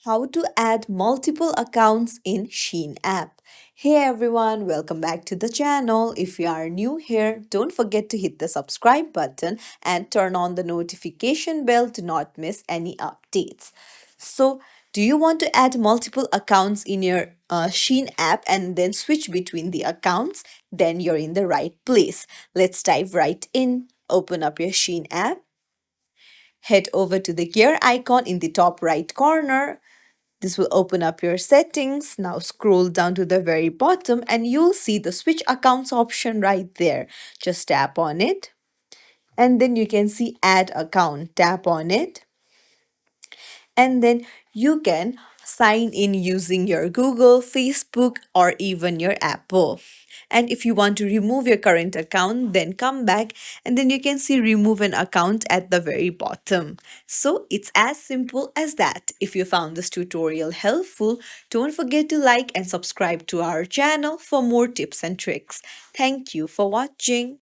How to add multiple accounts in Shein app. Hey everyone, welcome back to the channel. If you are new here, don't forget to hit the subscribe button and turn on the notification bell to not miss any updates. So, do you want to add multiple accounts in your Shein app and then switch between the accounts? Then you're in the right place. Let's dive right in. Open up your Shein app. Head over to the gear icon in the top right corner. This will open up your settings. Now scroll down to the very bottom and you'll see the switch accounts option right there. Just tap on it and then you can see add account. Tap on it and then you can sign in using your Google, Facebook, or even your Apple. And if you want to remove your current account, then come back and then you can see remove an account at the very bottom. So it's as simple as that. If you found this tutorial helpful, don't forget to like and subscribe to our channel for more tips and tricks. Thank you for watching.